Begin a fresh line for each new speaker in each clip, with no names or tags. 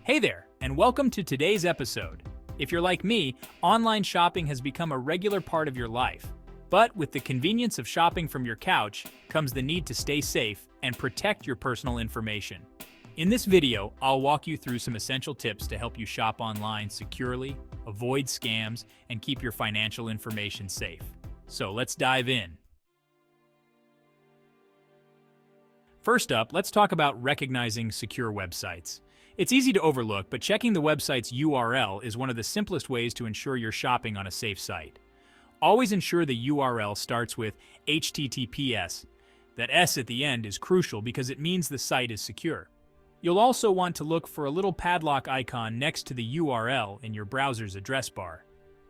Hey there, and welcome to today's episode. If you're like me, online shopping has become a regular part of your life. But with the convenience of shopping from your couch comes the need to stay safe and protect your personal information. In this video, I'll walk you through some essential tips to help you shop online securely, avoid scams, and keep your financial information safe. So let's dive in. First up, let's talk about recognizing secure websites. It's easy to overlook, but checking the website's URL is one of the simplest ways to ensure you're shopping on a safe site. Always ensure the URL starts with HTTPS. That S at the end is crucial because it means the site is secure. You'll also want to look for a little padlock icon next to the URL in your browser's address bar.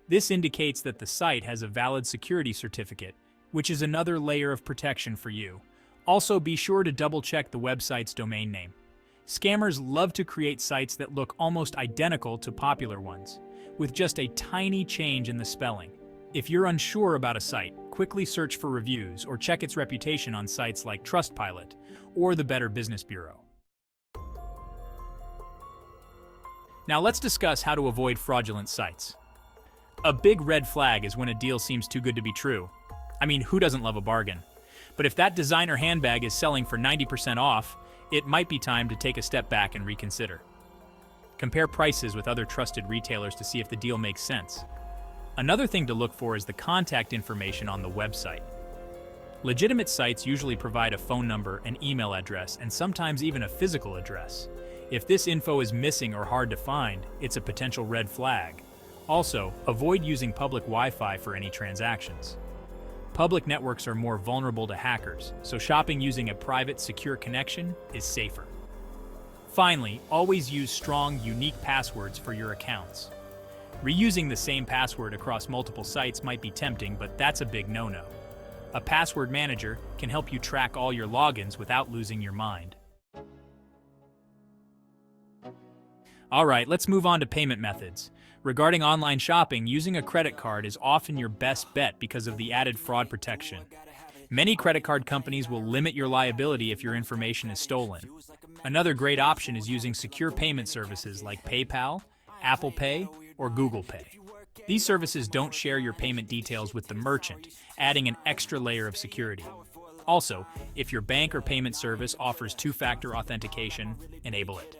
This indicates that the site has a valid security certificate, which is another layer of protection for you. Also, be sure to double-check the website's domain name. Scammers love to create sites that look almost identical to popular ones, with just a tiny change in the spelling. If you're unsure about a site, quickly search for reviews or check its reputation on sites like Trustpilot or the Better Business Bureau. Now let's discuss how to avoid fraudulent sites. A big red flag is when a deal seems too good to be true. I mean, who doesn't love a bargain? But if that designer handbag is selling for 90% off, it might be time to take a step back and reconsider. Compare prices with other trusted retailers to see if the deal makes sense. Another thing to look for is the contact information on the website. Legitimate sites usually provide a phone number, an email address, and sometimes even a physical address. If this info is missing or hard to find, it's a potential red flag. Also, avoid using public Wi-Fi for any transactions. Public networks are more vulnerable to hackers, so shopping using a private, secure connection is safer. Finally, always use strong, unique passwords for your accounts. Reusing the same password across multiple sites might be tempting, but that's a big no-no. A password manager can help you track all your logins without losing your mind. All right, let's move on to payment methods. Regarding online shopping, using a credit card is often your best bet because of the added fraud protection. Many credit card companies will limit your liability if your information is stolen. Another great option is using secure payment services like PayPal, Apple Pay, or Google Pay. These services don't share your payment details with the merchant, adding an extra layer of security. Also, if your bank or payment service offers two-factor authentication, enable it.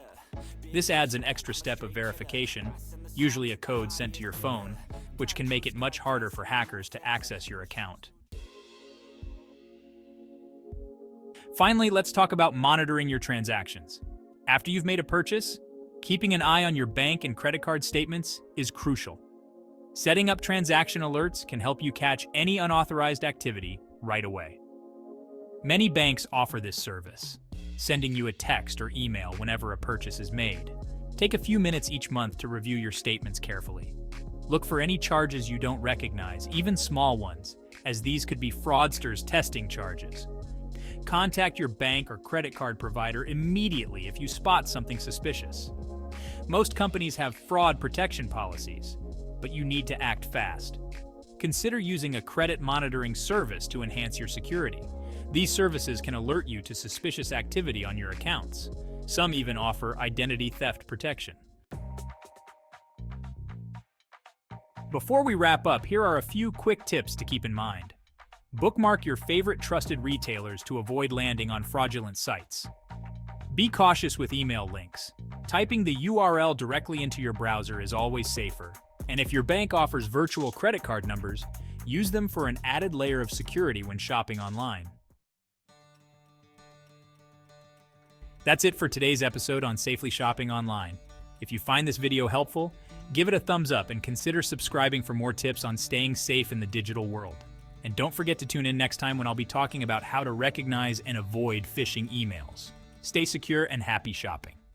This adds an extra step of verification, usually a code sent to your phone, which can make it much harder for hackers to access your account. Finally, let's talk about monitoring your transactions. After you've made a purchase, keeping an eye on your bank and credit card statements is crucial. Setting up transaction alerts can help you catch any unauthorized activity right away. Many banks offer this service, sending you a text or email whenever a purchase is made. Take a few minutes each month to review your statements carefully. Look for any charges you don't recognize, even small ones, as these could be fraudsters testing charges. Contact your bank or credit card provider immediately if you spot something suspicious. Most companies have fraud protection policies, but you need to act fast. Consider using a credit monitoring service to enhance your security. These services can alert you to suspicious activity on your accounts. Some even offer identity theft protection. Before we wrap up, here are a few quick tips to keep in mind. Bookmark your favorite trusted retailers to avoid landing on fraudulent sites. Be cautious with email links. Typing the URL directly into your browser is always safer. And if your bank offers virtual credit card numbers, use them for an added layer of security when shopping online. That's it for today's episode on Safely Shopping Online. If you find this video helpful, give it a thumbs up and consider subscribing for more tips on staying safe in the digital world. And don't forget to tune in next time when I'll be talking about how to recognize and avoid phishing emails. Stay secure and happy shopping.